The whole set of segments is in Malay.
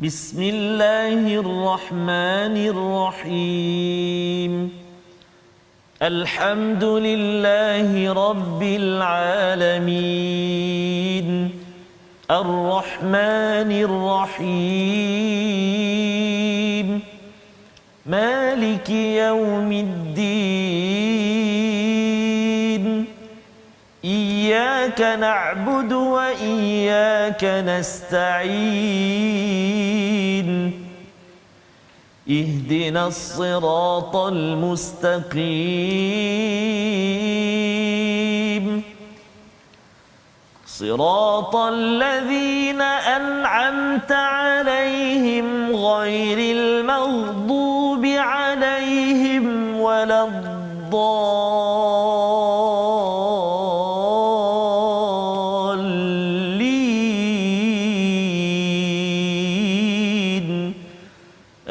Bismillahirrahmanirrahim. Alhamdulillahi rabbil alamin. Ar-Rahmanir-Rahim. Maliki yaumiddin. Iyyaka na'budu wa iyyaka nasta'in. Ihdinas siratal mustaqim. Siratal ladzina an'amta 'alaihim ghairil maghdubi 'alaihim waladdallin.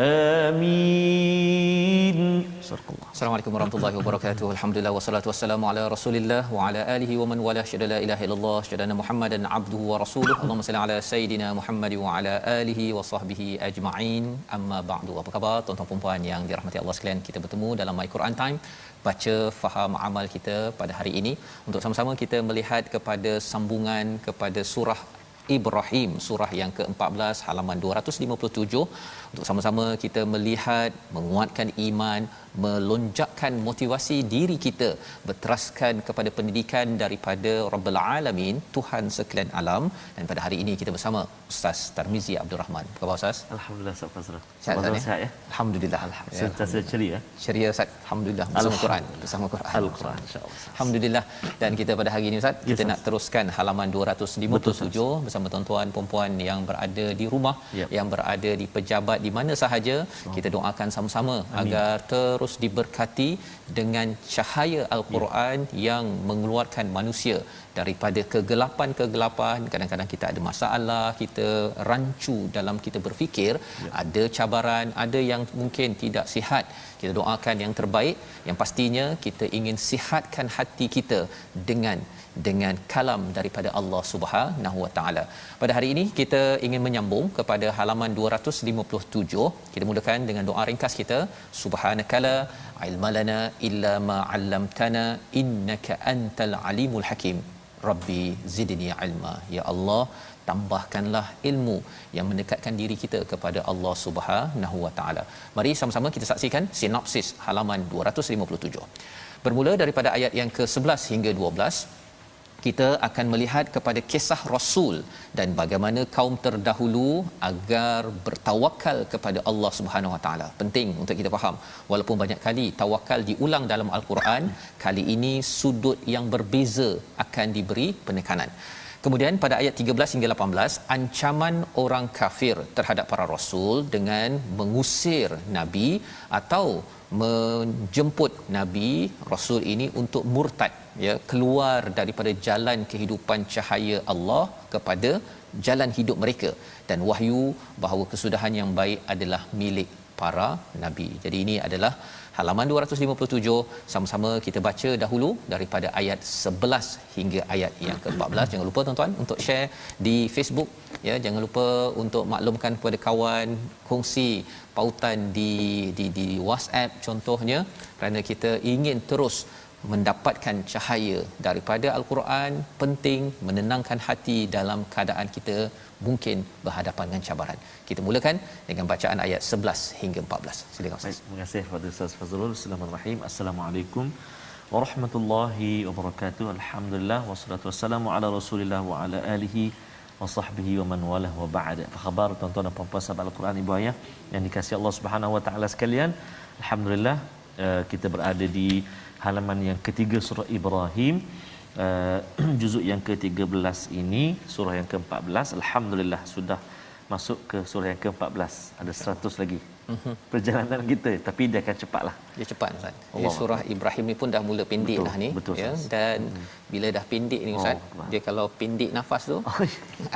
Amin. Assalamualaikum warahmatullahi wabarakatuh. Alhamdulillah wassalatu wassalamu ala Rasulillah wa ala alihi wa man wala syada la ilaha illallah syadana Muhammadan abduhu wa rasuluhu. Allahumma salli ala sayidina Muhammad wa ala alihi wa sahbihi ajma'in. Amma ba'du. Apa khabar tuan-tuan dan puan yang dirahmati Allah sekalian? Kita bertemu dalam My Quran Time, baca faham amal kita pada hari ini untuk sama-sama kita melihat kepada sambungan kepada surah Ibrahim, surah yang ke-14 halaman 257, untuk sama-sama kita melihat menguatkan iman, melonjakkan motivasi diri kita berteraskan kepada pendidikan daripada Rabbul Alamin, Tuhan sekalian alam. Dan pada hari ini kita bersama Ustaz Tarmizi Abdul Rahman. Apa khabar Ustaz? Alhamdulillah Ustaz Fazrul. Sihat ya? Alhamdulillah. Sentiasa ceria. Ceria Ustaz. Alhamdulillah bersama Quran, bersama Quran. Al-Quran insya-Allah. Alhamdulillah. Dan kita pada hari ini Ustaz, kita nak teruskan halaman 257 bersama tuan-tuan puan-puan yang berada di rumah, yang berada di pejabat di mana sahaja. Kita doakan sama-sama agar terus diberkati dengan cahaya Al-Quran yang mengeluarkan manusia daripada kegelapan-kegelapan. Kadang-kadang kita ada masalah, kita rancu dalam kita berfikir, ada cabaran, ada yang mungkin tidak sihat. Kita doakan yang terbaik. Yang pastinya kita ingin sihatkan hati kita dengan kalam daripada Allah Subhanahu Wa Taala. Pada hari ini kita ingin menyambung kepada halaman 257. Kita mulakan dengan doa ringkas kita. Subhanakala ilmalana illa ma 'allamtana innaka antal alimul hakim. Rabbi zidni ilma. Ya Allah, tambahkanlah ilmu yang mendekatkan diri kita kepada Allah Subhanahu Wa Taala. Mari sama-sama kita saksikan sinopsis halaman 257. Bermula daripada ayat yang ke-11 hingga 12, kita akan melihat kepada kisah Rasul dan bagaimana kaum terdahulu agar bertawakal kepada Allah Subhanahu Wa Taala. Penting untuk kita faham, walaupun banyak kali tawakal diulang dalam Al-Quran, kali ini sudut yang berbeza akan diberi penekanan. Kemudian pada ayat 13 hingga 18, ancaman orang kafir terhadap para rasul dengan mengusir nabi atau menjemput nabi rasul ini untuk murtad, ya, keluar daripada jalan kehidupan cahaya Allah kepada jalan hidup mereka, dan wahyu bahawa kesudahan yang baik adalah milik para nabi. Jadi ini adalah halaman 257. Sama-sama kita baca dahulu daripada ayat 11 hingga ayat yang ke-14. Jangan lupa tuan-tuan untuk share di Facebook, ya, jangan lupa untuk maklumkan kepada kawan, kongsi pautan di WhatsApp contohnya, kerana kita ingin terus mendapatkan cahaya daripada Al-Quran. Penting menenangkan hati dalam keadaan kita mungkin berhadapan dengan cabaran. Kita mulakan dengan bacaan ayat 11 hingga 14. Silakan Ustaz. Terima kasih kepada Ustaz Fazrul. Bismillahirrahmanirrahim. Assalamualaikum warahmatullahi wabarakatuh. Alhamdulillah wassalatu wassalamu ala Rasulillah wa ala alihi wa sahbihi wa man walah wa ba'd. Apa khabar tuan-tuan dan puan-puan sahabat Al-Quran, ibu ayah yang dikasihi Allah Subhanahu wa taala sekalian? Alhamdulillah kita berada di halaman yang ketiga surah Ibrahim, juzuk yang ke-13 ini, surah yang ke-14. Alhamdulillah sudah masuk ke surah yang ke-14. Ada 100 lagi perjalanan kita, tapi dia akan cepatlah. Dia cepat Ustaz. Surah Ibrahim ni pun dah mula pendek dah ni, betul, ya, dan bila dah pendek ni Ustaz, dia kalau pendek nafas tu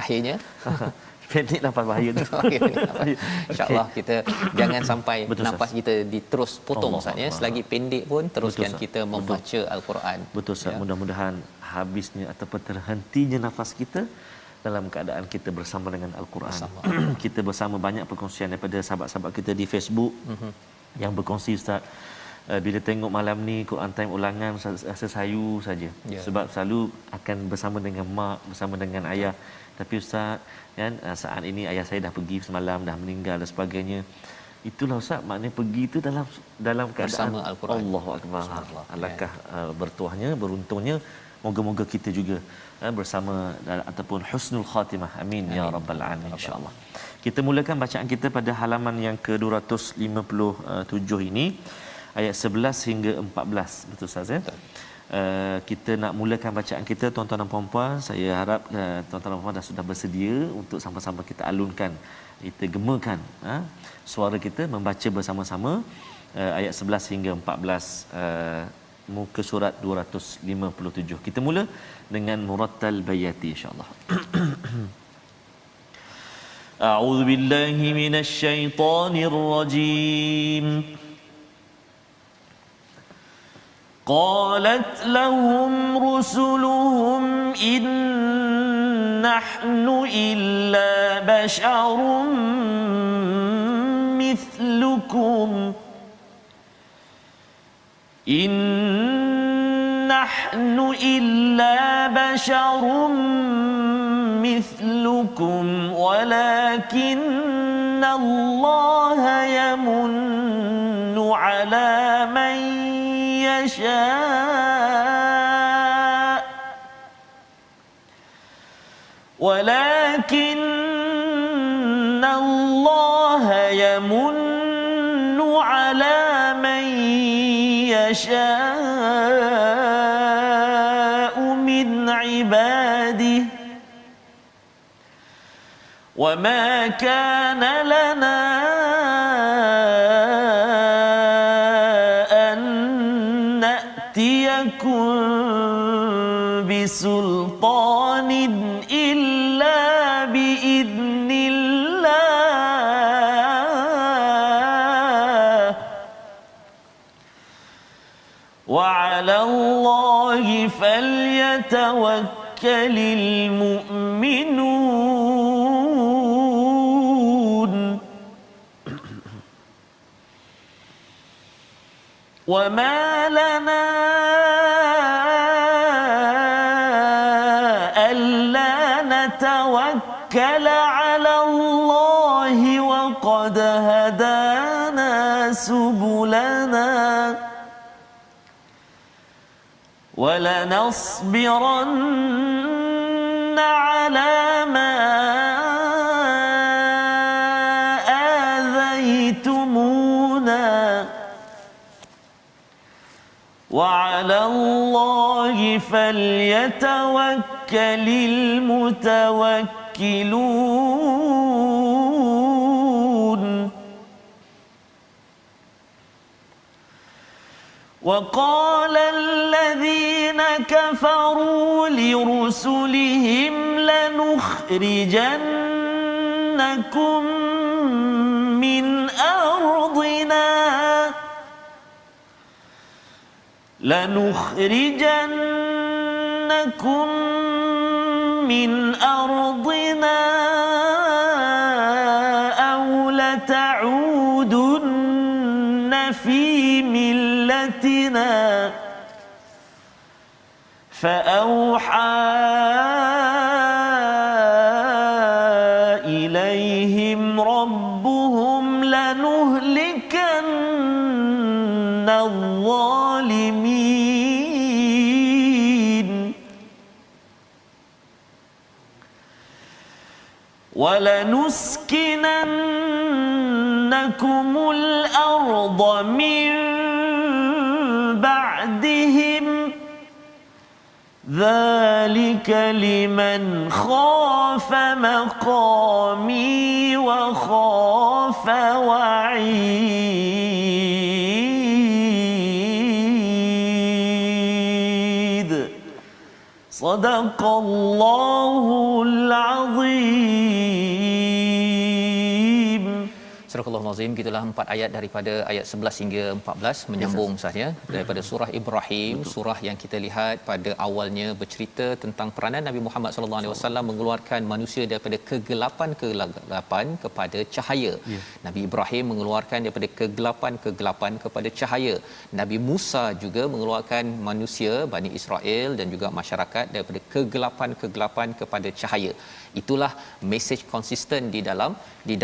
akhirnya pendek nafas bahaya tu. InsyaAllah kita jangan sampai betul, nafas kita diterus potong Ustaz, ya. Selagi pendek pun teruskan kita membaca Al-Quran. Betul Ustaz, mudah-mudahan habisnya ataupun terhentinya nafas kita dalam keadaan kita bersama dengan Al-Quran. Bersama. Kita bersama banyak perkongsian daripada sahabat-sahabat kita di Facebook yang berkongsi, Ustaz, bila tengok malam ni Quran time ulangan rasa sayu saja. Sebab selalu akan bersama dengan mak, bersama dengan ayah. Tapi Ustaz, kan, saat ini ayah saya dah pergi semalam, dah meninggal dan sebagainya. Itulah Ustaz, maknanya pergi itu dalam keadaan bersama Al-Quran. Allahu Akbar. Alangkah bertuahnya, beruntungnya. Moga-moga kita juga bersama ataupun husnul khatimah. Amin ya rabbal alamin, insya-Allah. Kita mulakan bacaan kita pada halaman yang ke-257 ini, ayat 11 hingga 14. Betul Ustaz ya? Kita nak mulakan bacaan kita, tuan-tuan dan puan-puan. Saya harap tuan-tuan dan puan-puan dah sudah bersedia untuk sama-sama kita alunkan, kita gemakan suara kita membaca bersama-sama ayat 11 hingga 14 muka surat 257. Kita mula dengan murattal bayati, insya-Allah. A'udzu billahi minasy syaithanir rajim. قالت لهم رسلهم إن نحن إلا بشر مثلكم إن نحن إلا بشر مثلكم ولكن الله يمن على من يشاء ولكن الله يمن على من يشاء من عباده وما كان لنا بسلطان إلا بإذن الله وعلى الله فليتوكل المؤمنون وما لنا توكل على الله وقد هدانا سبلنا ولنصبرن على ما آذيتمونا وعلى الله فليتوكل المتوكلون وقال الذين كفروا لرسلهم لنخرجنكم من أرضنا لنخرجنكم من أرضنا أو لتعودن في ملتنا فأوحى إليهم ربهم لنهلكن الظالمين ولنسكننكم الأرض من بعدهم ذلك لمن خاف مقامي وخاف وعيد صدق الله العظيم. Surah Barakallahu azim. Gitulah 4 ayat daripada ayat 11 hingga 14 menyambung sahaja daripada surah Ibrahim. Betul. Surah yang kita lihat pada awalnya bercerita tentang peranan Nabi Muhammad sallallahu alaihi wasallam mengeluarkan manusia daripada kegelapan kepada cahaya. Nabi Ibrahim mengeluarkan daripada kegelapan kepada cahaya. Nabi Musa juga mengeluarkan manusia Bani Israel dan juga masyarakat daripada kegelapan kepada cahaya. Itulah mesej konsisten di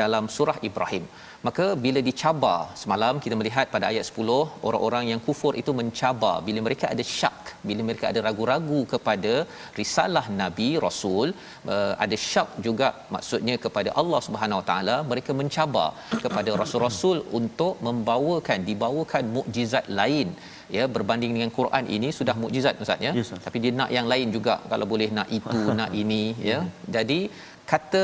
dalam surah Ibrahim. Maka bila dicabar, semalam kita melihat pada ayat 10, orang-orang yang kufur itu mencabar bila mereka ada syak, bila mereka ada ragu-ragu kepada risalah nabi rasul, ada syak juga maksudnya kepada Allah Subhanahu Wa Taala, mereka mencabar kepada rasul-rasul untuk dibawakan mukjizat lain. Ya, berbanding dengan Quran ini sudah mukjizat Ustaz ya. Yes, tapi dia nak yang lain juga, kalau boleh nak itu nak ini ya. Jadi kata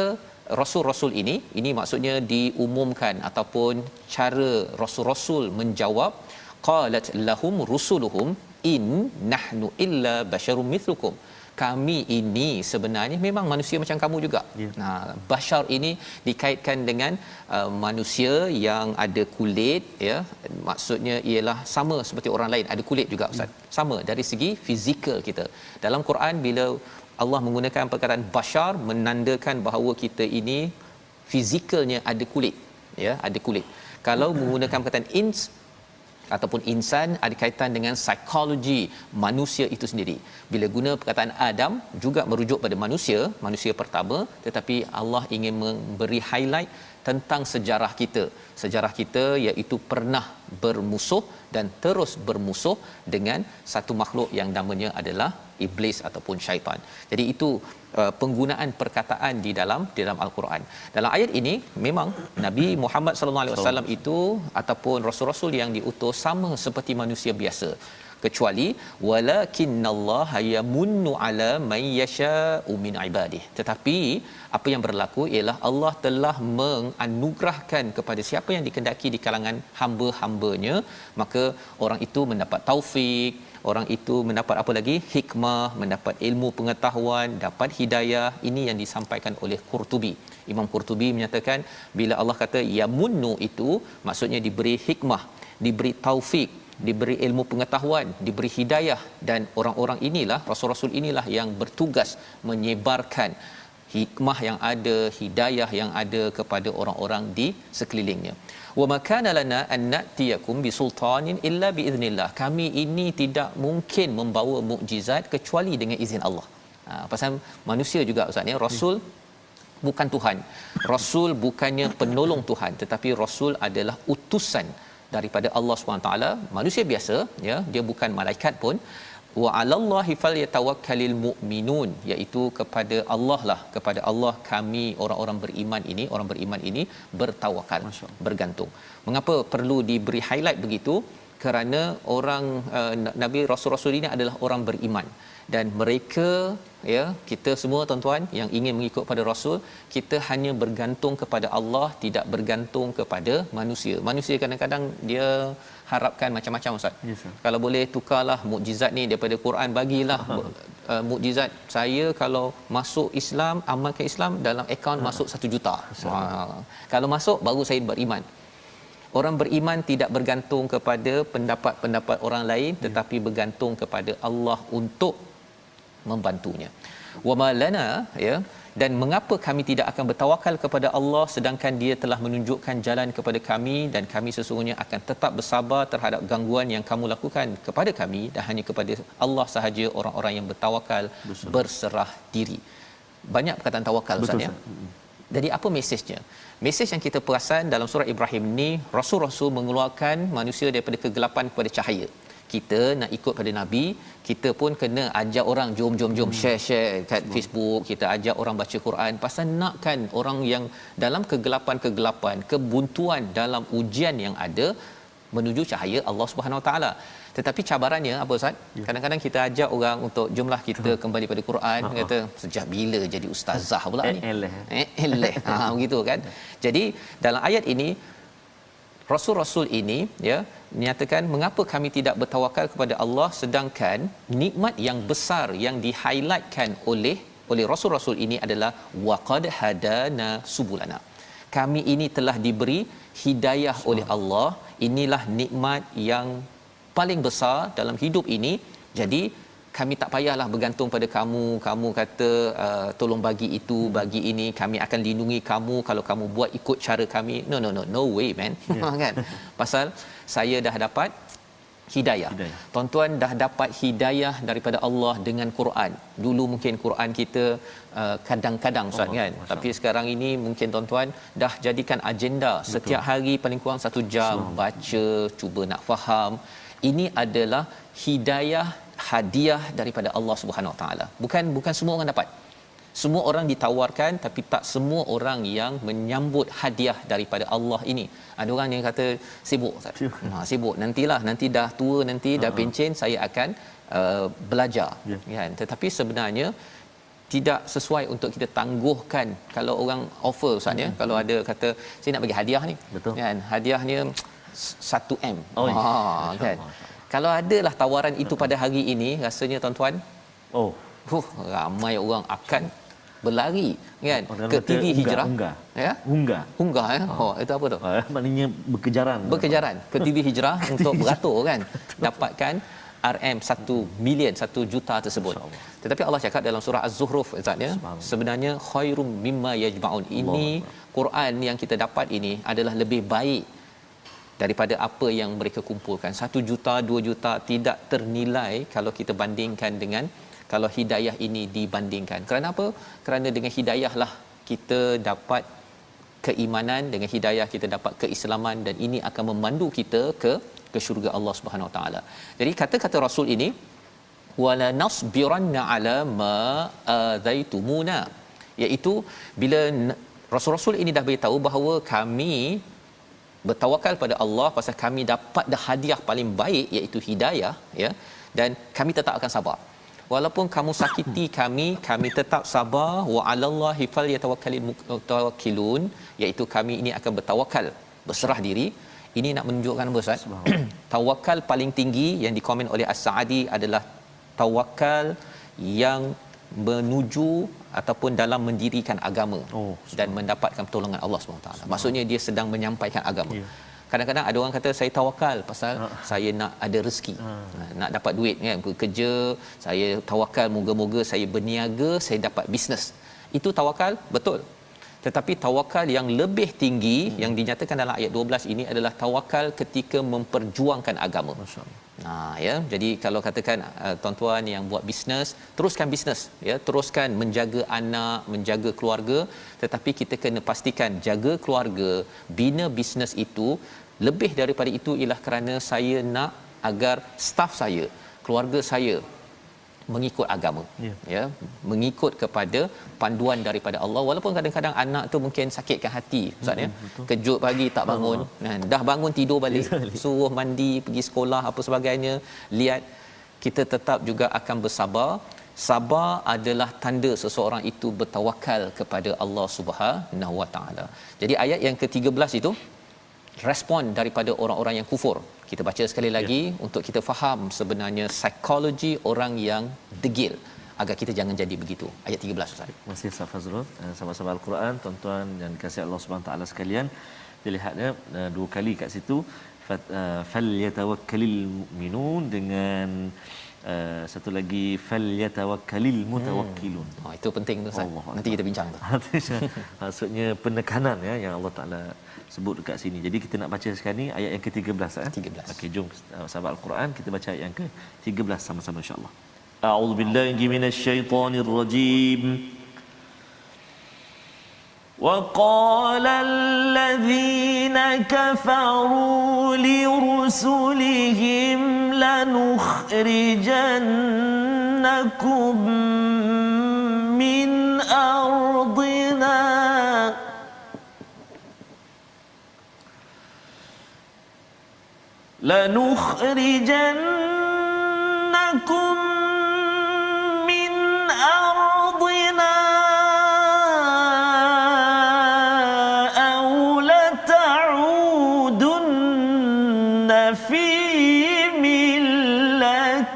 rasul-rasul ini maksudnya diumumkan ataupun cara rasul-rasul menjawab, qalat lahum rusuluhum in nahnu illa basyarum mithlukum. Kami ini sebenarnya memang manusia macam kamu juga. Nah, bashar ini dikaitkan dengan manusia yang ada kulit ya. Maksudnya ialah sama seperti orang lain, ada kulit juga Ustaz. Sama dari segi fizikal kita. Dalam Quran bila Allah menggunakan perkataan bashar menandakan bahawa kita ini fizikalnya ada kulit ya, ada kulit. Kalau menggunakan perkataan ins ataupun insan ada kaitan dengan psikologi manusia itu sendiri. Bila guna perkataan Adam juga merujuk pada manusia pertama, tetapi Allah ingin memberi highlight tentang sejarah kita iaitu pernah bermusuh dan terus bermusuh dengan satu makhluk yang namanya adalah iblis ataupun syaitan. Jadi itu penggunaan perkataan di dalam al-Quran. Dalam ayat ini memang Nabi Muhammad sallallahu alaihi wasallam itu ataupun rasul-rasul yang diutus sama seperti manusia biasa, kecuali walakinallaha yamunnu ala man yasha'u min ibadihi. Tetapi apa yang berlaku ialah Allah telah menganugerahkan kepada siapa yang dikehendaki di kalangan hamba-hambanya, maka orang itu mendapat taufik, orang itu mendapat apa lagi? Hikmah, mendapat ilmu pengetahuan, dapat hidayah. Ini yang disampaikan oleh Qurtubi. Imam Qurtubi menyatakan bila Allah kata yamunnu itu maksudnya diberi hikmah, diberi taufik, diberi ilmu pengetahuan, diberi hidayah, dan orang-orang inilah, rasul-rasul inilah yang bertugas menyebarkan hikmah yang ada, hidayah yang ada kepada orang-orang di sekelilingnya. Wa makana lana an na'tiyakum bisultanin illa biiznillah. Kami ini tidak mungkin membawa mukjizat kecuali dengan izin Allah. Pasal manusia juga Ustaz ya, rasul bukan Tuhan. Rasul bukannya penolong Tuhan, tetapi rasul adalah utusan daripada Allah SWT. Manusia biasa ya, dia bukan malaikat pun. Wa 'alallahi falyatawakkalul mu'minun, iaitu kepada Allah lah, kepada Allah kami orang-orang beriman ini bertawakal, bergantung. Mengapa perlu diberi highlight begitu? Kerana orang nabi rasul-rasul ini adalah orang beriman, dan mereka ya, kita semua tuan-tuan yang ingin mengikut pada rasul, kita hanya bergantung kepada Allah, tidak bergantung kepada manusia. Manusia kadang-kadang dia harapkan macam-macam Ustaz. Yes, kalau boleh tukarlah mukjizat ni daripada Quran, bagilah mukjizat saya kalau masuk Islam, amalkan Islam, dalam akaun masuk 1 juta. Kalau masuk baru saya beriman. Orang beriman tidak bergantung kepada pendapat-pendapat orang lain, tetapi bergantung kepada Allah untuk membantunya. Wa malana ya, dan mengapa kami tidak akan bertawakal kepada Allah sedangkan dia telah menunjukkan jalan kepada kami, dan kami sesungguhnya akan tetap bersabar terhadap gangguan yang kamu lakukan kepada kami, dan hanya kepada Allah sahaja orang-orang yang bertawakal, berserah diri. Banyak perkataan tawakal Ustaz ya. Jadi apa mesejnya? Mesej yang kita perasan dalam surah Ibrahim ni, rasul-rasul mengeluarkan manusia daripada kegelapan kepada cahaya. Kita nak ikut pada nabi, kita pun kena ajak orang jom share kat Facebook, kita ajak orang baca Quran, pasal nakkan orang yang dalam kegelapan, kebuntuan dalam ujian yang ada menuju cahaya Allah Subhanahu Wa Taala. Tetapi cabarannya apa Ustaz? Kadang-kadang kita ajak orang untuk jomlah kita kembali pada Quran, kata sejak bila jadi ustazah pula ni. Begitu kan. Jadi dalam ayat ini rasul-rasul ini ya menyatakan mengapa kami tidak bertawakal kepada Allah sedangkan nikmat yang besar yang di-highlightkan oleh rasul-rasul ini adalah waqad hadana subulana. Kami ini telah diberi hidayah oleh Allah. Inilah nikmat yang paling besar dalam hidup ini. Jadi kami tak payahlah bergantung pada kamu. Kamu kata tolong bagi itu, bagi ini, kami akan lindungi kamu kalau kamu buat ikut cara kami. No way man. Kan? Pasal saya dah dapat hidayah. Tuan-tuan dah dapat hidayah daripada Allah dengan Quran. Dulu mungkin Quran kita kadang-kadang Ustaz kan. Tapi sekarang ini mungkin tuan-tuan dah jadikan agenda. Setiap hari paling kurang 1 jam baca, cuba nak faham. Ini adalah hidayah hadiah daripada Allah Subhanahu Wa Taala. Bukan semua orang dapat. Semua orang ditawarkan, tapi tak semua orang yang menyambut hadiah daripada Allah ini. Ada orang yang kata sibuk Ustaz. Sibuk nanti dah tua, nanti dah pencen saya akan belajar. Kan? Tetapi sebenarnya tidak sesuai untuk kita tangguhkan. Kalau orang offer Ustaz ya, kalau ada kata saya nak bagi hadiah ni. Kan? Hadiahnya 1M. Kan? Kalau adalah tawaran itu pada hari ini, rasanya tuan-tuan, ramai orang akan berlari kan ke TV Hijrah. Unggah ya. Itu apa tu? Maknanya berkejaran ke TV Hijrah untuk beratur kan. Dapatkan RM 1 million, 1 juta tersebut. Tetapi Allah cakap dalam surah Az-Zukhruf Ustaz ya, sebenarnya khairum mimma yajma'un. Ini Quran yang kita dapat ini adalah lebih baik daripada apa yang mereka kumpulkan. 1 juta, 2 juta tidak ternilai kalau kita bandingkan dengan kalau hidayah ini dibandingkan. Kerana apa? Kerana dengan hidayahlah kita dapat keimanan, dengan hidayah kita dapat keislaman, dan ini akan memandu kita ke syurga Allah Subhanahu Wa Taala. Jadi kata-kata Rasul ini, wala nasbiranna ala ma adaitumuna, iaitu bila Rasul-Rasul ini dah beritahu bahawa kami bertawakal pada Allah pasal kami dapat dah hadiah paling baik iaitu hidayah ya, dan kami tetap akan sabar. Walaupun kamu sakiti kami tetap sabar. Wa 'alallahi falyatawakkalul mutawakkilun, iaitu kami ini akan bertawakal, berserah diri. Ini nak menunjukkan apa Ustaz? Tawakal paling tinggi yang dikomen oleh As-Sa'di adalah tawakal yang menuju ataupun dalam mendirikan agama dan mendapatkan pertolongan Allah SWT. Maksudnya dia sedang menyampaikan agama. Kadang-kadang ada orang kata saya tawakal pasal saya nak ada rezeki, nak dapat duit kan, bekerja, saya tawakal moga-moga saya berniaga, saya dapat bisnes. Itu tawakal, betul. Tetapi tawakal yang lebih tinggi yang dinyatakan dalam ayat 12 ini adalah tawakal ketika memperjuangkan agama. Ya, jadi kalau katakan tuan-tuan yang buat bisnes, teruskan bisnes ya, teruskan menjaga anak, menjaga keluarga, tetapi kita kena pastikan jaga keluarga, bina bisnes itu lebih daripada itu ialah kerana saya nak agar staf saya, keluarga saya mengikut agama ya, mengikut kepada panduan daripada Allah. Walaupun kadang-kadang anak tu mungkin sakitkan hati Ustaz ya, kejut pagi tak bangun, dah bangun tidur balik, suruh mandi, pergi sekolah apa sebagainya, lihat, kita tetap juga akan bersabar. Sabar adalah tanda seseorang itu bertawakal kepada Allah Subhanahu Wa Taala. Jadi ayat yang ke-13 itu respon daripada orang-orang yang kufur. Kita baca sekali lagi untuk kita faham sebenarnya psikologi orang yang degil agar kita jangan jadi begitu. Ayat 13 Ustaz. Terima kasih Ustaz Fazrul. Sahabat-sahabat Al-Quran, tuan-tuan dan kasih Allah Subhanahu taala sekalian, dilihatnya dua kali kat situ falyatawakkalul mu'minun dengan satu lagi falyatawakkalul mutawakkilun. Itu penting tu Ustaz. Nanti kita bincang tu. Maksudnya penekanan ya yang Allah Taala sebut dekat sini. Jadi kita nak baca sekarang ni ayat yang ke-13 13. Okey, jom sahabat Al-Quran kita baca ayat yang ke-13 sama-sama insya-Allah. A'udzubillahi minasyaitonir rajim. وقال الذين كفروا لرسلهم لنخرجنكم من أرضنا من أرضنا أو لتعودن في ملتنا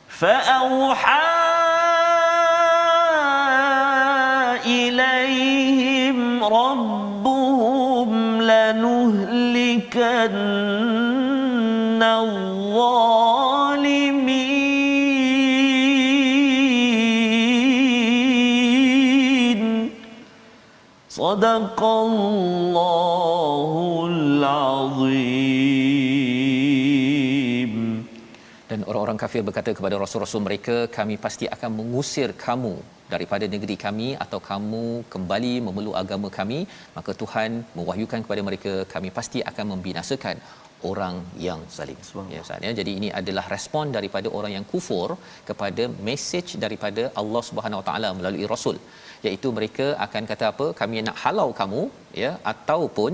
فأوحى إليهم ربهم لنهلكن الظالمين صدق الله العظيم. Dan orang-orang kafir berkata kepada rasul-rasul mereka, kami pasti akan mengusir kamu daripada negeri kami atau kamu kembali memeluk agama kami. Maka Tuhan mewahyukan kepada mereka, kami pasti akan membinasakan orang yang zalim. Ya Ustaz ya. Jadi ini adalah respon daripada orang yang kufur kepada mesej daripada Allah Subhanahu Wa Taala melalui rasul, iaitu mereka akan kata apa, kami nak halau kamu ya, ataupun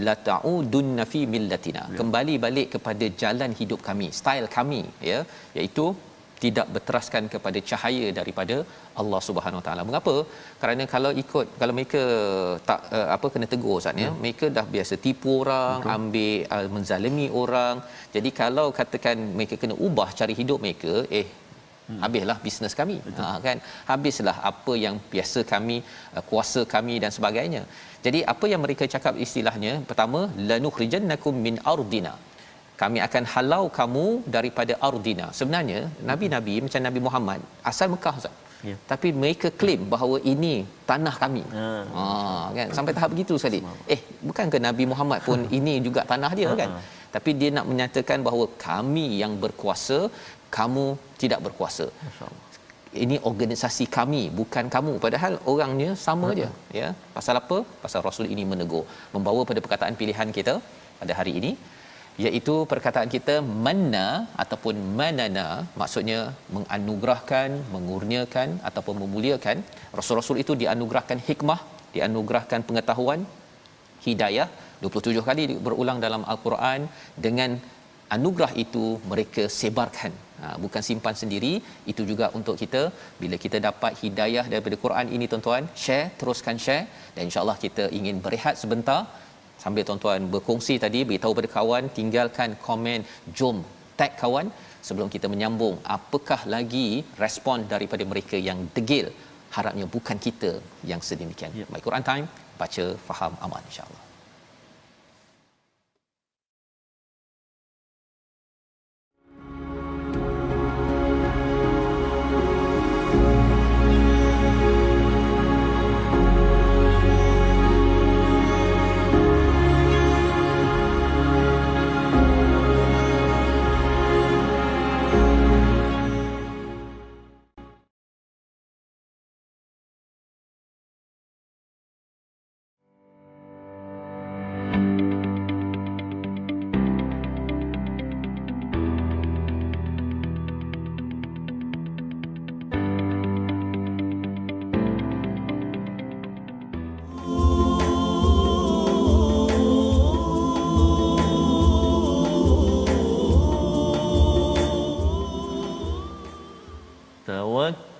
la ta'udunna fi millatina, kembali balik kepada jalan hidup kami, style kami ya, iaitu tidak berteraskan kepada cahaya daripada Allah Subhanahu Wa Taala. Mengapa? Kerana kalau mereka tak kena tegur Ustaz ya, mereka dah biasa tipu orang, ambil menzalimi orang. Jadi kalau katakan mereka kena ubah cara hidup mereka, habislah bisnes kami, kan, habislah apa yang biasa kami, kuasa kami dan sebagainya. Jadi apa yang mereka cakap istilahnya, pertama, lanukhrijannakum min ardina, kami akan halau kamu daripada ardina. Sebenarnya nabi-nabi macam Nabi Muhammad asal Mekah Ustaz, tapi mereka claim bahawa ini tanah kami. Kan, sampai tahap begitu sekali. Bukankah Nabi Muhammad pun ini juga tanah dia kan? Tapi dia nak menyatakan bahawa kami yang berkuasa, kamu tidak berkuasa. Ini organisasi kami, bukan kamu. Padahal orangnya sama je ya. Pasal apa? Pasal Rasul ini menegur, membawa pada perkataan pilihan kita pada hari ini, iaitu perkataan kita manna ataupun manana, maksudnya menganugerahkan, mengurniakan ataupun memuliakan. Rasul-rasul itu dianugerahkan hikmah, dianugerahkan pengetahuan, hidayah, 27 kali berulang dalam Al-Quran. Dengan anugerah itu mereka sebarkan, bukan simpan sendiri. Itu juga untuk kita, bila kita dapat hidayah daripada Quran ini tuan-tuan, share, teruskan share. Dan insya-Allah kita ingin berehat sebentar sambil tuan-tuan berkongsi tadi, beritahu pada kawan, tinggalkan komen, jom tag kawan sebelum kita menyambung. Apakah lagi respon daripada mereka yang degil? Harapnya bukan kita yang sedemikian. Baik, Quran Time, baca, faham, aman, insya-Allah.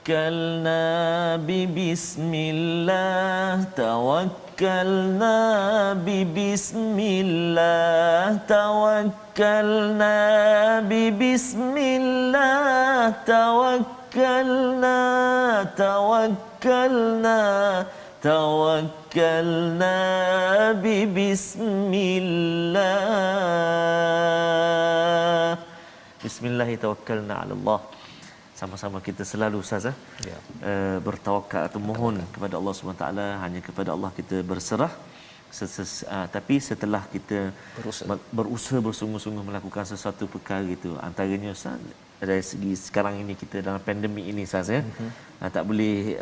توكلنا ببسم الله توكلنا ببسم الله توكلنا ببسم الله توكلنا توكلنا توكلنا ببسم الله بسم الله توكلنا على الله. Sama-sama kita selalu ustazah bertawakal atau mohon kepada Allah SWT, hanya kepada Allah kita berserah. Tapi setelah kita berusaha bersungguh-sungguh melakukan sesuatu perkara itu, antaranya ustaz, dari segi sekarang ini kita dalam pandemik ini ustaz ya, tak boleh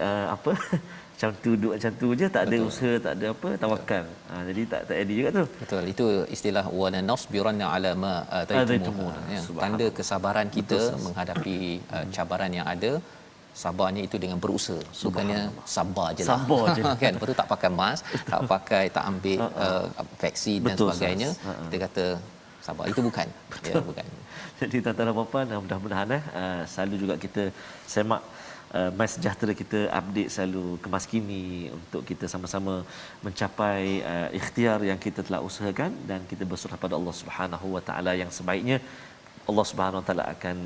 macam tu duduk macam tu je, tak ada usaha, tak ada apa, tawakal. Jadi tak ada juga tu. Betul, itu istilah wa nasbiranna ala ma ataitum, ya, tanda kesabaran kita menghadapi cabaran yang ada. Sabarnya itu dengan berusaha, bukannya sabar je lah. Sabar je kan, lepas tu tak pakai mask, tak ambil vaksin dan sebagainya. Kita kata sabar, itu bukan. Ya, bukan. Jadi tuan-tuan dan puan-puan, mudah-mudahan selalu juga kita semak My Sejahtera kita update selalu kemas kini untuk kita sama-sama mencapai ikhtiar yang kita telah usahakan, dan kita berserah pada Allah Subhanahu Wa Taala yang sebaiknya. Allah Subhanahu Wa Taala akan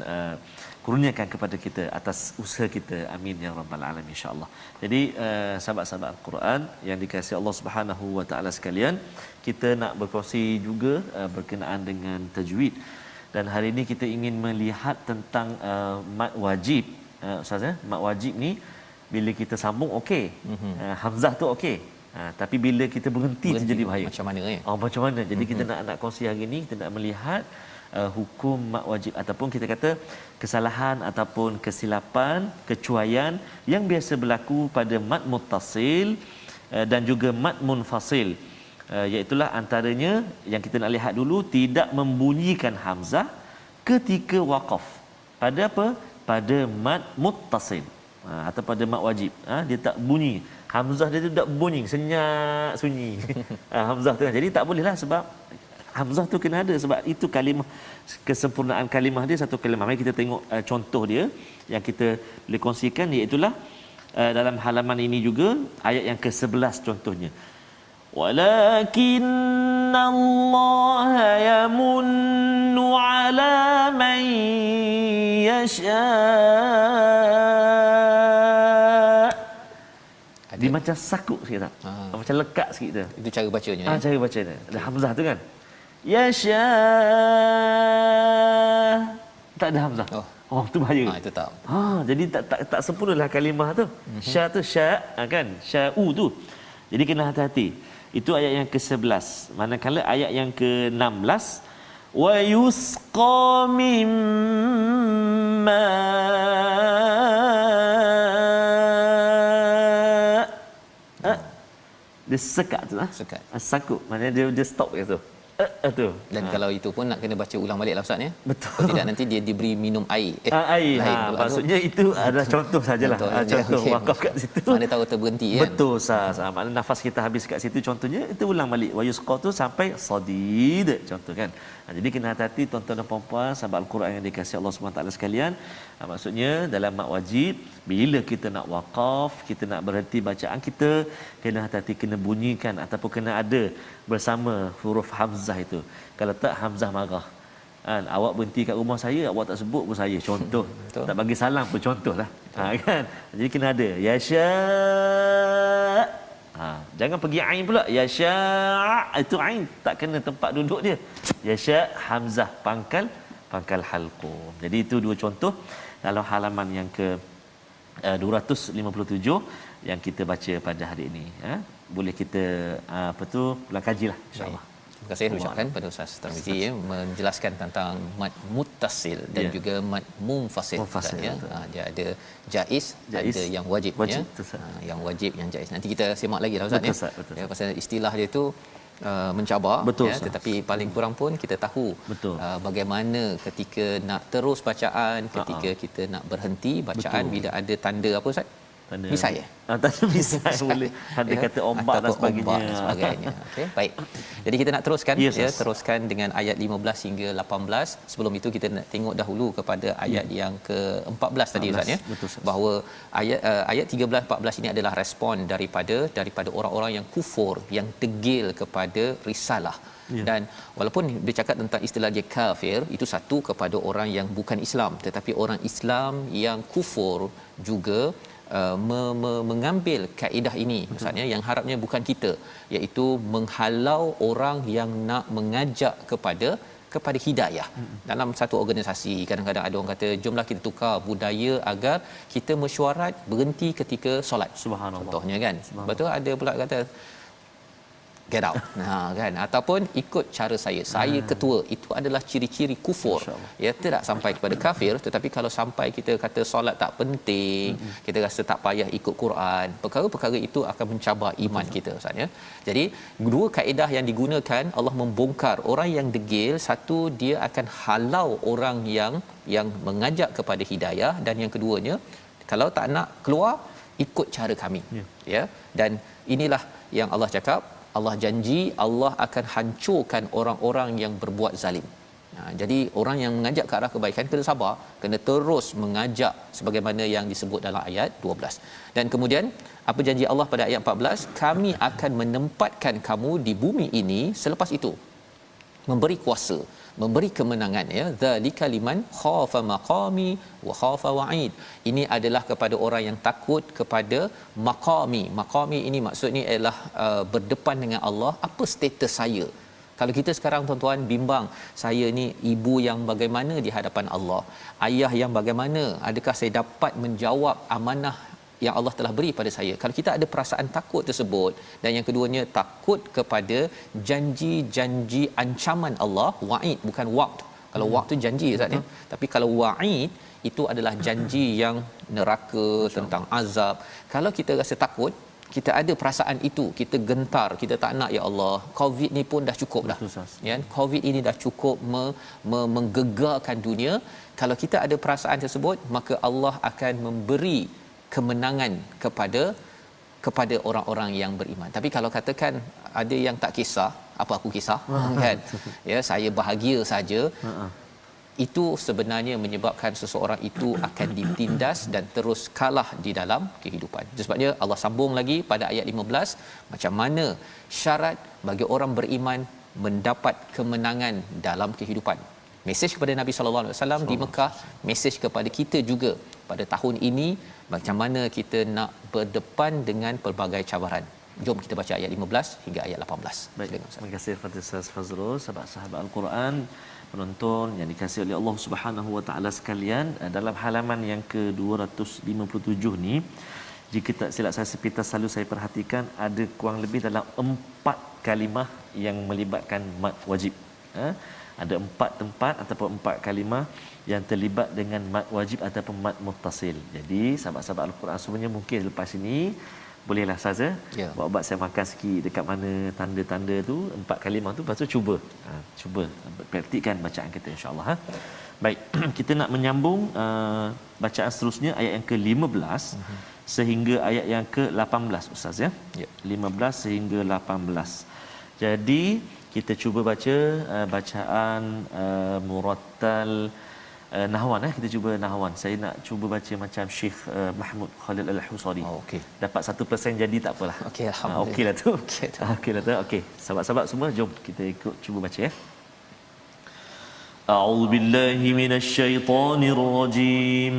kurniakan kepada kita atas usaha kita. Amin ya rabbal alamin, insya-Allah. Jadi sahabat-sahabat Al-Quran yang dikasihi Allah Subhanahu wa taala sekalian, kita nak berkongsi juga berkenaan dengan tajwid. Dan hari ini kita ingin melihat tentang mad wajib. Ustaz, mad wajib ni bila kita sambung okey. Hamzah tu okey. Tapi bila kita berhenti tu jadi bahaya. Macam mana ya? Macam mana? Jadi kita nak kongsi hari ini, kita nak melihat hukum mad wajib ataupun kita kata kesalahan ataupun kesilapan, kecuaian yang biasa berlaku pada mad muttasil dan juga mad munfasil. Iaitulah antaranya yang kita nak lihat dulu, tidak membunyikan hamzah ketika waqaf. Pada apa? Pada mad muttasil atau pada mad wajib. Dia tak bunyi. Hamzah dia tu tak bunyi, senyap sunyi. Hamzah tu. Jadi tak bolehlah sebab hamzah tu kena ada, sebab itu kalimah, kesempurnaan kalimah dia satu kalimah. Mari kita tengok contoh dia yang kita boleh kongsikan, iaitu dalam halaman ini juga ayat yang ke-11 contohnya. Walakinnallaha yamunnu ala man yasha. Dia macam sakut sikit tak? Macam lekat sikit tu. Itu cara bacanya. Cara baca dia. Ada hamzah tu kan? Yasha. Tak ada hamzah. Tu bahaya. Itu tak. Jadi tak sempurnalah kalimah tu. Sya tu sya kan? Sya'u tu. Jadi kena hati-hati. Itu ayat yang ke-11. Manakala ayat yang ke-16, wa yusqa mimma dia sekat tu sekat. Sakut. Maknanya dia stop kat tu. Tu. Dan kalau itu pun nak kena baca ulang balik lah Ustaz ya. Betul. Kalau tidak nanti dia diberi minum air. Air. Maksudnya itu adalah contoh sajalah. Contoh wakaf kat situ. Mana tahu terberhenti kan. Betul Ustaz. Maknanya nafas kita habis kat situ, contohnya itu ulang balik. Wa yusqa tu sampai sadid contoh kan. Jadi kena hati-hati tuan-tuan dan puan-puan sahabat Al-Quran yang dikasihi Allah SWT sekalian. Maksudnya dalam mad wajib, bila kita nak waqaf, kita nak berhenti bacaan kita, kena hati-hati, kena bunyikan ataupun kena ada bersama huruf hamzah itu. Kalau tak, hamzah marah. Awak berhenti kat rumah saya, awak tak sebut pun saya, contoh. Tak bagi salam pun contohlah. Kan? Jadi kena ada yasha. Jangan pergi ain pula. Yasha, itu ain tak kena tempat duduk dia. Yasha hamzah pangkal halqum. Jadi itu dua contoh dalam halaman yang ke 257 yang kita baca pada hari ini. Boleh kita pulang kajilah insya-Allah. Terima kasih ucapkan pada Ustaz Tarmizi menjelaskan tentang mad muttasil dan juga mad munfasil ya. Dia ada jaiz, ada yang wajib ya. Yang wajib, yang jaiz. Nanti kita semak lagi lah Ustaz ya. Pasal istilah dia tu mencabar ya, tetapi paling kurang pun kita tahu bagaimana ketika nak terus bacaan, ketika kita nak berhenti bacaan, bila ada tanda apa Ustaz? Misai tanda misai boleh ada kata ombak dan sebagainya. Okey, baik. Jadi kita nak teruskan teruskan dengan ayat 15 hingga 18. Sebelum itu kita nak tengok dahulu kepada ayat yang ke-14 tadi Ustaz ya. Bahawa ayat 13 14 ini adalah respon daripada orang-orang yang kufur, yang degil kepada risalah. Dan walaupun dia cakap tentang istilah dia kafir, itu satu kepada orang yang bukan Islam, tetapi orang Islam yang kufur juga mengambil kaedah ini maksudnya yang harapnya bukan kita, iaitu menghalau orang yang nak mengajak kepada hidayah. Dalam satu organisasi kadang-kadang ada orang kata jomlah kita tukar budaya agar kita mesyuarat berhenti ketika solat. Subhanallah. Contohnya kan. Betul, ada pula kata get out. Kan, ataupun ikut cara saya ketua. Itu adalah ciri-ciri kufur. Ya, tidak sampai kepada kafir, tetapi kalau sampai kita kata solat tak penting, kita rasa tak payah ikut Quran, perkara-perkara itu akan mencabar iman kita Ustaz ya. Jadi dua kaedah yang digunakan, Allah membongkar orang yang degil. Satu, dia akan halau orang yang mengajak kepada hidayah, dan yang keduanya, kalau tak nak keluar, ikut cara kami. Ya. Dan inilah yang Allah cakap, Allah janji Allah akan hancurkan orang-orang yang berbuat zalim. Jadi orang yang mengajak ke arah kebaikan kena sabar, kena terus mengajak sebagaimana yang disebut dalam ayat 12. Dan kemudian apa janji Allah pada ayat 14? Kami akan menempatkan kamu di bumi ini, selepas itu memberi kuasa memberi kemenangan, ya. Dzalika liman khafa maqami wa khafa wa'id. Ini adalah kepada orang yang takut kepada maqami. Maqami ini maksudnya ialah berdepan dengan Allah. Apa status saya? Kalau kita sekarang tuan-tuan bimbang, saya ni ibu yang bagaimana di hadapan Allah, ayah yang bagaimana, adakah saya dapat menjawab amanah yang Allah telah beri pada saya? Kalau kita ada perasaan takut tersebut, dan yang keduanya takut kepada janji-janji ancaman Allah, wa'id bukan waqt. Kalau waqt tu janji Ustaz ya, tapi kalau wa'id itu adalah janji yang neraka, tentang azab. Kalau kita rasa takut, kita ada perasaan itu, kita gentar, kita tak nak, ya Allah, COVID ni pun dah cukup dah. Ya, COVID ini dah cukup menggegarkan dunia. Kalau kita ada perasaan tersebut, maka Allah akan memberi kemenangan kepada orang-orang yang beriman. Tapi kalau katakan ada yang tak kisah, apa aku kisah kan? Ya, saya bahagia saja. Itu sebenarnya menyebabkan seseorang itu akan ditindas dan terus kalah di dalam kehidupan. Itu sebabnya Allah sambung lagi pada ayat 15, macam mana syarat bagi orang beriman mendapat kemenangan dalam kehidupan. Mesej kepada Nabi sallallahu alaihi wasallam di Mekah, mesej kepada kita juga pada tahun ini, macam mana kita nak berdepan dengan pelbagai cabaran. Jom kita baca ayat 15 hingga ayat 18. Baik, terima kasih kepada Ustaz Fazrul, sahabat-sahabat Al-Quran, penonton yang dikasihi oleh Allah Subhanahu Wa Taala sekalian. Dalam halaman yang ke-257 ni, jika tak silap saya sepintas selalu saya perhatikan, ada kurang lebih dalam 4 kalimah yang melibatkan mad wajib. Ada 4 tempat ataupun 4 kalimah yang terlibat dengan mad wajib ataupun mad muttasil. Jadi sahabat-sahabat Al-Quran semuanya mungkin lepas ini bolehlah saja buat saya makan sikit dekat mana tanda-tanda tu, 4 kalimah tu, lepas tu cuba praktikkan bacaan kita insya-Allah. Baik, kita nak menyambung bacaan seterusnya ayat yang ke-15 sehingga ayat yang ke-18 Ustaz ya. 15 sehingga 18. Jadi kita cuba baca bacaan murattal nahwan. Kita cuba nahwan. Saya nak cuba baca macam Syekh Mahmud Khalil Al-Husari. Okey. Dapat 1% jadi tak apalah. Okey, alhamdulillah. Okeylah tu. Okeylah tu. Okey. Sahabat-sahabat semua, jom kita ikut cuba baca ya. A'udzu billahi minasy syaithanir rajim.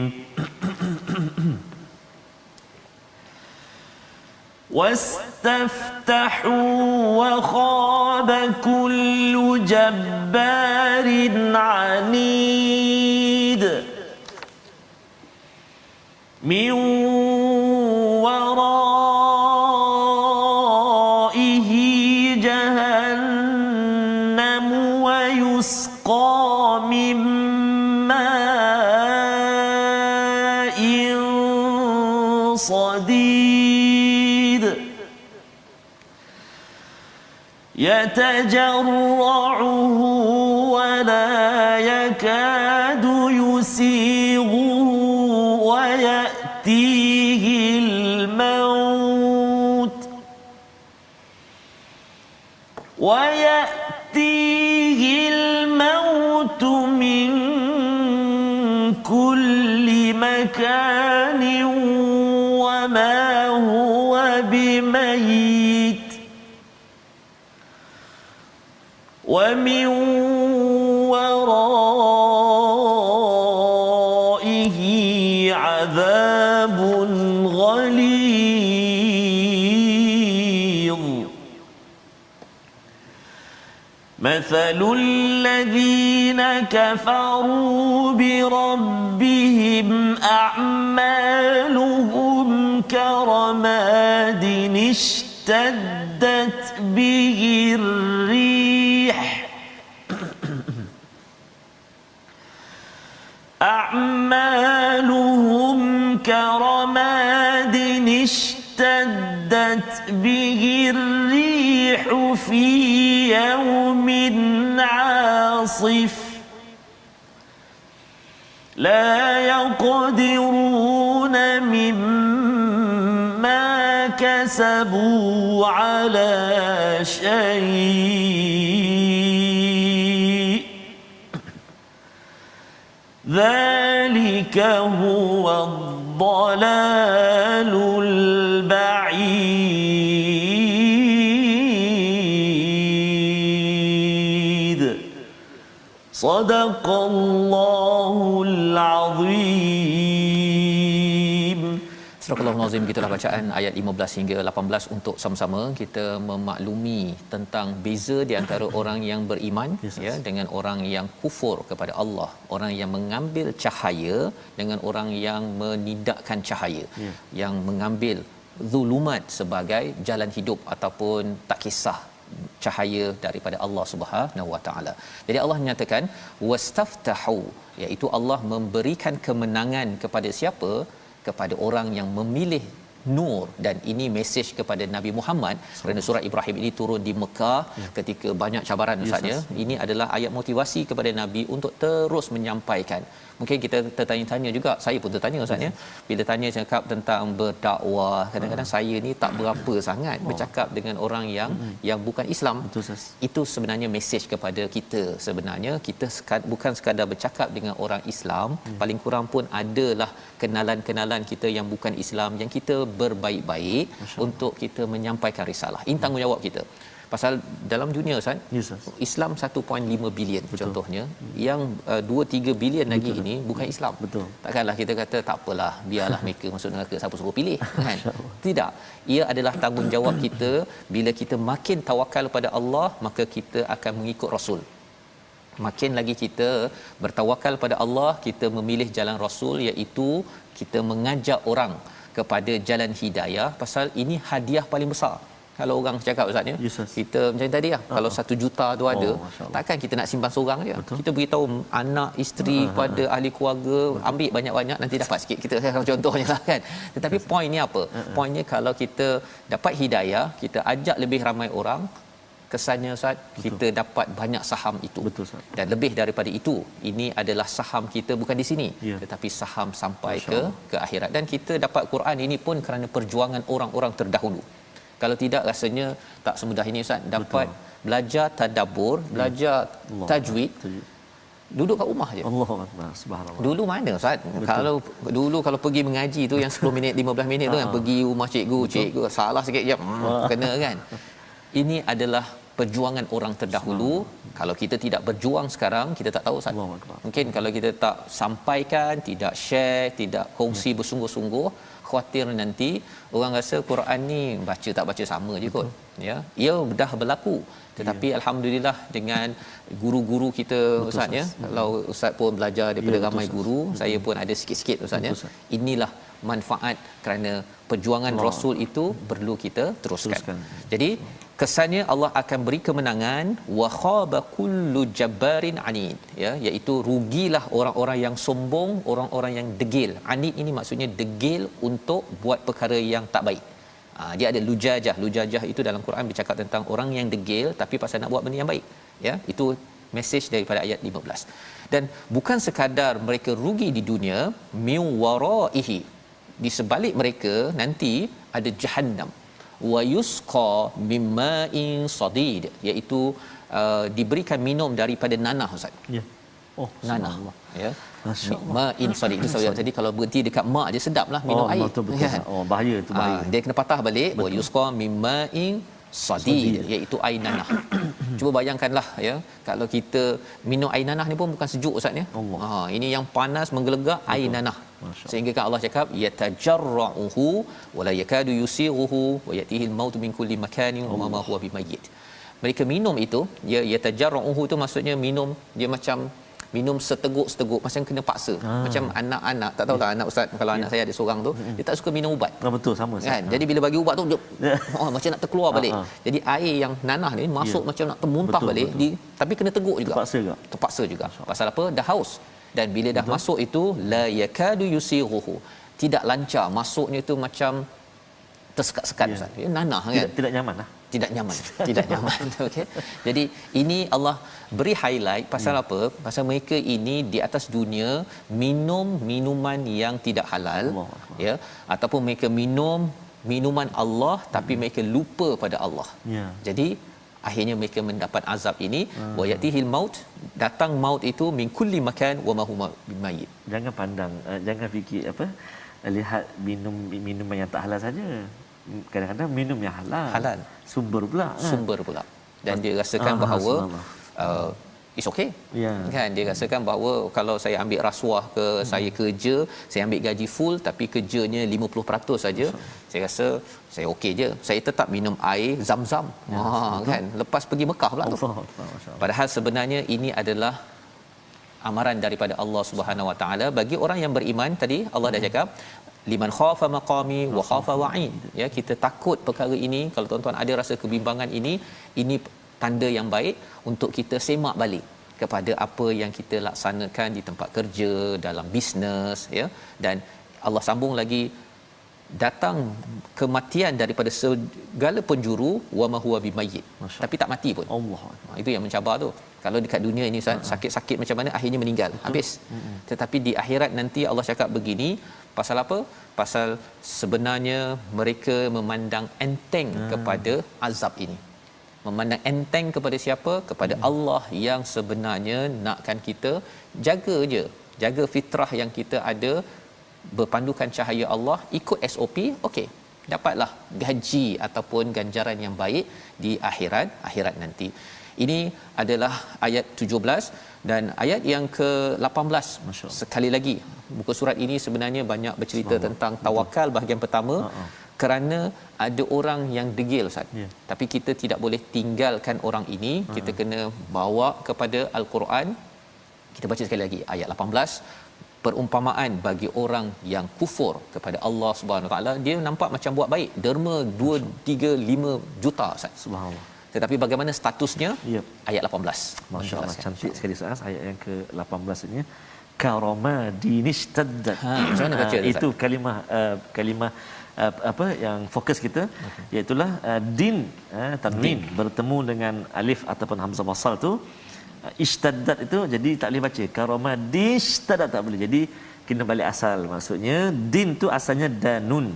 واستفتحوا وخاب كل جبار عنيد من ورائه جهنم ويسقى من ماء صديد يتجرعه ولا يكاد يسيغه ويأتيه الموت من كل مكان وما هو بميت ومن ورائه عذاب غليظ مثل الذين كفروا بربهم أعمالهم كرماد اشتدت به الريح أعمالهم كرماد اشتدت به الريح في يوم عاصف لا يقدرون مما كسبوا على شيء ذلك هو الضلال البعيد Sadaqallahul azim. Surah Al-Nazim, gitulah bacaan ayat 15 hingga 18 untuk sama-sama kita memaklumi tentang beza di antara orang yang beriman ya dengan orang yang kufur kepada Allah, orang yang mengambil cahaya dengan orang yang menidakkan cahaya, yang mengambil zulumat sebagai jalan hidup ataupun tak kisah cahaya daripada Allah Subhanahu Wa Taala. Jadi Allah menyatakan wastaftahu, iaitu Allah memberikan kemenangan kepada siapa? Kepada orang yang memilih nur. Dan ini mesej kepada Nabi Muhammad kerana surah Ibrahim ini turun di Mekah ketika banyak cabaran Ustaz ya. Ini adalah ayat motivasi kepada Nabi untuk terus menyampaikan. Mungkin kita tertanya-tanya juga, saya pun tertanya Ustaz ya, bila tanya cakap tentang berdakwah, kadang-kadang saya ni tak berapa sangat bercakap dengan orang yang bukan Islam. Betul, itu sebenarnya mesej kepada kita. Sebenarnya kita bukan sekadar bercakap dengan orang Islam, paling kurang pun adalah kenalan-kenalan kita yang bukan Islam yang kita berbaik-baik untuk kita menyampaikan risalah. Ini tanggungjawab kita. Pasal dalam dunia Ustaz, Islam 1.5 bilion contohnya, yang 2-3 bilion lagi ini bukan Islam. Betul. Takkanlah kita kata tak apalah, biarlah mereka masuk neraka, siapa suruh pilih kan. Tidak. Ia adalah tanggungjawab kita. Bila kita makin tawakal pada Allah, maka kita akan mengikut Rasul. Makin lagi kita bertawakal pada Allah, kita memilih jalan Rasul, iaitu kita mengajak orang kepada jalan hidayah. Pasal ini hadiah paling besar. Kalau orang cakap Ustaz ya, kita macam tadi lah, kalau 1 juta tu ada, takkan kita nak simpan seorang je. Kita beritahu anak, isteri, pada ahli keluarga, ambil banyak-banyak, nanti dapat sikit. Kita contohnya lah kan. Tetapi poinnya apa? Poinnya kalau kita dapat hidayah, kita ajak lebih ramai orang, kesannya Ustaz, kita dapat banyak saham itu. Betul, Ustaz. Dan lebih daripada itu, ini adalah saham kita bukan di sini, tetapi saham sampai ke akhirat. Dan kita dapat Quran ini pun kerana perjuangan orang-orang terdahulu. Kalau tidak, rasanya tak semudah ini Ustaz. Dapat belajar tadabbur, belajar tajwid, duduk kat rumah je. Allahuakbar, subhanallah. Dulu mana Ustaz? Kalau pergi mengaji tu yang 10 minit 15 minit tu yang pergi rumah cikgu salah sikit je kena kan. Ini adalah perjuangan orang terdahulu. Kalau kita tidak berjuang sekarang, kita tak tahu Ustaz. Mungkin kalau kita tak sampaikan, tidak share, tidak kongsi bersungguh-sungguh, khawatir nanti orang rasa Quran ni baca tak baca sama je kot. Ya, ia dah berlaku. Tetapi alhamdulillah dengan guru-guru kita Ustaz ya. Kalau Ustaz pun belajar daripada ramai guru, saya pun ada sikit-sikit Ustaz ya. Inilah manfaat kerana perjuangan Rasul itu perlu kita teruskan. Jadi kesannya Allah akan beri kemenangan, wa khaba kullu jabbarin anid, ya, iaitu rugilah orang-orang yang sombong, orang-orang yang degil. Anid ini maksudnya degil untuk buat perkara yang tak baik. Dia ada lujajah. Lujajah itu dalam Quran bercakap tentang orang yang degil tapi pasal nak buat benda yang baik, ya. Itu mesej daripada ayat 15. Dan bukan sekadar mereka rugi di dunia, min waraihi, di sebalik mereka nanti ada jahannam, wa yusqa mimma'in sadid, iaitu diberikan minum daripada nanah Ustaz. Ya. Oh, nanah, ya. Ma'in sadid itu saya tadi kalau berhenti dekat mak je sedaplah minum air. Betul. Kan? Bahaya tu bahaya. Dia kena patah balik, wa yusqa mimma'in sadid, iaitu air nanah. Cuba bayangkanlah ya, kalau kita minum air nanah ni pun bukan sejuk Ustaz ya. Ini yang panas menggelegak, air nanah. Sehingga kan Allah cakap yatajarra'uhu wa la yakadu yusighuhu wa yatihi al-maut min kulli makanin wa ma huwa bimayyit. Mereka minum itu, ya, yatajarra'uhu tu maksudnya minum dia macam minum seteguk-seteguk, macam kena paksa. Macam anak-anak, tak tahulah anak Ustaz, kalau anak saya ada seorang tu, dia tak suka minum ubat. Betul, sama kan? Jadi bila bagi ubat tu dia, macam nak terkeluar balik. Jadi air yang nanah ni masuk macam nak termuntah balik. Tapi kena teguk juga. Terpaksa juga. Pasal apa? Dah haus. Dan bila dah masuk itu, la yakadu yusighuhu, tidak lancar masuknya itu, macam tersekat-sekat Ustaz. Nanah kan? Tidak nyaman lah. Tidak nyaman. Okey. Jadi ini Allah beri highlight pasal apa? Pasal mereka ini di atas dunia minum minuman yang tidak halal, ya, ataupun mereka minum minuman Allah tapi mereka lupa pada Allah. Jadi akhirnya mereka mendapat azab ini, wa yatihil maut, datang maut itu min kulli makan wa ma huwa bimayyit. Jangan pandang, jangan fikir apa, lihat minuman yang tak halal saja. Kadang-kadang minum yang halal. Sumber pula. Dan dia rasakan bahawa it's okay. Ya. Kan dia rasakan bahawa kalau saya ambil rasuah ke saya kerja, saya ambil gaji full tapi kerjanya 50% saja, saya rasa saya okey je. Saya tetap minum air Zam-Zam. Kan lepas pergi Mekah pula tu. Padahal sebenarnya ini adalah amaran daripada Allah Subhanahu Wa Taala bagi orang yang beriman. Tadi Allah dah cakap liman khafa maqami wa khafa wa'id, ya, kita takut perkara ini. Kalau tuan-tuan ada rasa kebimbangan ini tanda yang baik untuk kita semak balik kepada apa yang kita laksanakan di tempat kerja, dalam bisnes, ya. Dan Allah sambung lagi, datang kematian daripada segala penjuru, wa ma huwa bimayyit, tapi tak mati pun. Allah. Itu yang mencabar tu. Kalau dekat dunia ini sakit-sakit macam mana, akhirnya meninggal, habis. Tetapi di akhirat nanti Allah cakap begini, pasal apa? Pasal sebenarnya mereka memandang enteng kepada azab ini. Memandang enteng kepada siapa? Kepada Allah yang sebenarnya nakkan kita jaga fitrah yang kita ada, berpandukan cahaya Allah, ikut SOP, okey, dapatlah gaji ataupun ganjaran yang baik di akhirat nanti. Ini adalah ayat 17 dan ayat yang ke-18. Sekali lagi, muka surat ini sebenarnya banyak bercerita tentang tawakal bahagian pertama. Kerana ada orang yang degil, Ustaz. Tapi kita tidak boleh tinggalkan orang ini. Kita kena bawa kepada Al-Quran. Kita baca sekali lagi ayat 18. Perumpamaan bagi orang yang kufur kepada Allah Subhanahu Wa Taala, dia nampak macam buat baik, derma 2, 3, 5 juta, Ustaz. Subhanallah. Tetapi bagaimana statusnya? Ayat 18. Masya-Allah, cantik sekali Ustaz. Ayat yang ke-18 ini, karamadinistaddat. Macam mana baca itu kalimah apa yang fokus kita, iaitu din, tanwin bertemu dengan alif ataupun hamzah wasal tu, istaddat itu jadi tak boleh baca karamadistaddat, tak boleh. Jadi kena balik asal. Maksudnya din tu asalnya danun.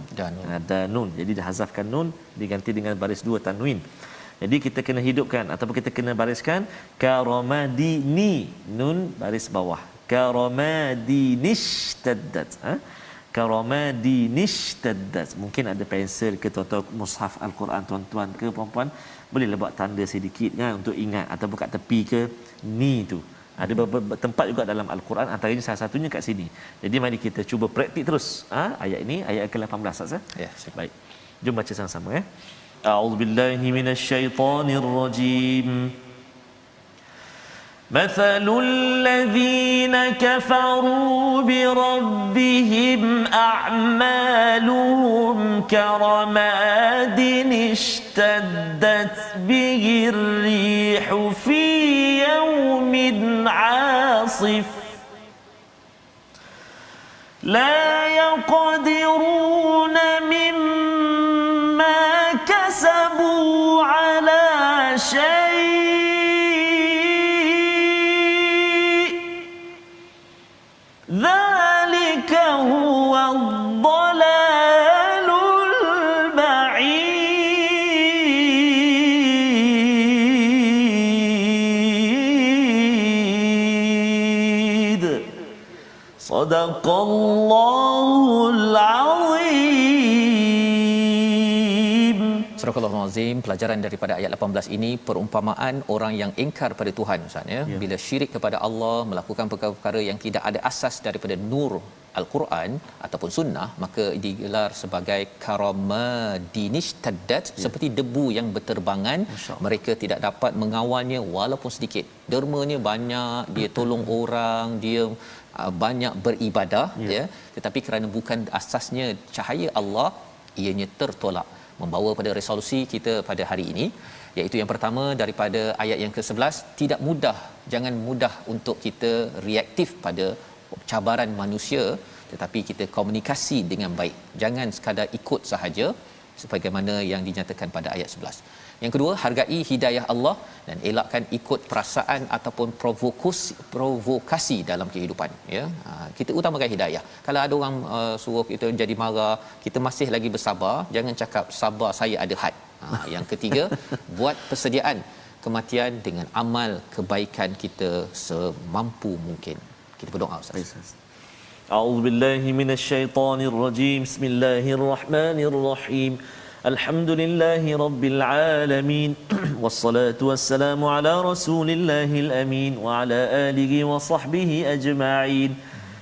Danun. Jadi dihazafkan nun, diganti dengan baris 2 tanwin. Jadi kita kena hidupkan ataupun kita kena bariskan karamadini, nun baris bawah, karamadinistaddat. Karamadinistaddat. Mungkin ada pensel ke atau mushaf Al-Quran tuan-tuan ke puan-puan, bolehlah buat tanda sedikit kan untuk ingat, ataupun kat tepi ke ni tu. Ada beberapa tempat juga dalam Al-Quran, antaranya salah satunya kat sini. Jadi mari kita cuba praktik terus ayat ini, ayat ke-18 Ustaz. Ya, baik. Jom baca sama-sama ya. A'udzubillahi minasyaitonirrajim. مثل الذين كفروا بربهم أعمالهم كرماد اشتدت به الريح في يوم عاصف لا يقدرون مما كسبوا على شيء ذلك هو الضلال البعيد صدق الله العظيم. Surah Al-Azim. Pelajaran daripada ayat 18 ini, perumpamaan orang yang ingkar pada Tuhan, Ustaz, ya. Bila syirik kepada Allah, melakukan perkara-perkara yang tidak ada asas daripada nur Al-Quran ataupun sunnah, maka digelar sebagai karamadinistaddat, seperti debu yang berterbangan. Mereka tidak dapat mengawalnya walaupun sedikit. Dermanya banyak, dia tolong orang, dia banyak beribadah, ya, tetapi kerana bukan asasnya cahaya Allah, ianya tertolak. Membawa pada resolusi kita pada hari ini, iaitu yang pertama daripada ayat yang ke-11, tidak mudah, jangan mudah untuk kita reaktif pada cabaran manusia, tetapi kita komunikasi dengan baik. Jangan sekadar ikut sahaja sebagaimana yang dinyatakan pada ayat 11. Yang kedua, hargai hidayah Allah dan elakkan ikut perasaan ataupun provokasi dalam kehidupan, ya. Kita utamakan hidayah. Kalau ada orang suruh kita jadi marah, kita masih lagi bersabar, jangan cakap sabar saya ada had. Yang ketiga, buat persediaan kematian dengan amal kebaikan kita semampu mungkin. Kita berdoa, Ustaz. A'udzubillahi minasyaitonirrajim. Bismillahirrahmanirrahim. Alhamdulillahi rabbil alamin. Wassalatu wassalamu ala rasulillahil amin wa ala alihi wa sahbihi ajma'in.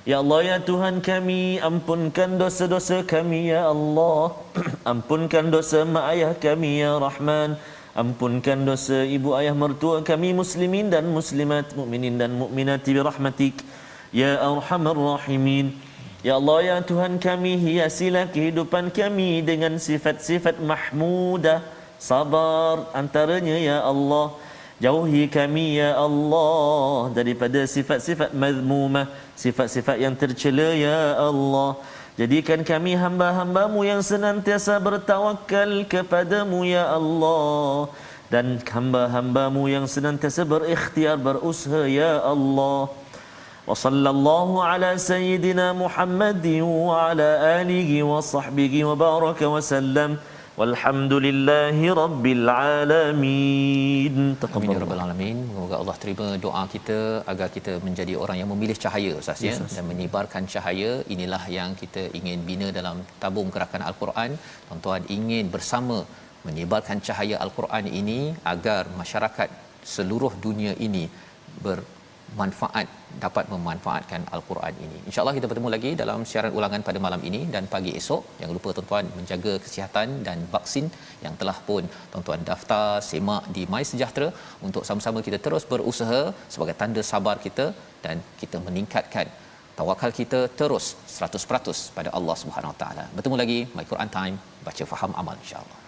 Ya Allah, ya Tuhan kami, ampunkan dosa-dosa kami ya Allah. Ampunkan dosa mak ayah kami ya Rahman. Ampunkan dosa ibu ayah mertua kami muslimin dan muslimat, mukminin dan mukminat bi rahmatik ya arhamar rahimin. Ya Allah, ya Tuhan kami, hiasilah kehidupan kami dengan sifat-sifat mahmudah, sabar antaranya ya Allah. Jauhi kami ya Allah daripada sifat-sifat mazmumah, sifat-sifat yang tercela ya Allah. Jadikan kami hamba-hamba-Mu yang senantiasa bertawakal kepadamu ya Allah, dan hamba-hamba-Mu yang senantiasa berikhtiar berusaha ya Allah. Wa sallallahu ala sayyidina Muhammadin wa ala alihi wa sahbihi wa baraka wa sallam. Walhamdulillahi rabbil alamin. Amin ya rabbal alamin. Semoga Allah terima doa kita agar kita menjadi orang yang memilih cahaya Ustaz ya, dan menyebarkan cahaya. Inilah yang kita ingin bina dalam tabung gerakan Al-Quran. Tuan-tuan ingin bersama menyebarkan cahaya Al-Quran ini agar masyarakat seluruh dunia ini bermanfaat, dapat memanfaatkan Al-Quran ini. InsyaAllah kita bertemu lagi dalam siaran ulangan pada malam ini dan pagi esok. Jangan lupa tuan-tuan menjaga kesihatan dan vaksin yang telah pun tuan-tuan daftar, semak di My Sejahtera, untuk sama-sama kita terus berusaha sebagai tanda sabar kita dan kita meningkatkan tawakal kita terus 100% pada Allah Subhanahu Wa Taala. Bertemu lagi My Quran Time, baca faham amal insya-Allah.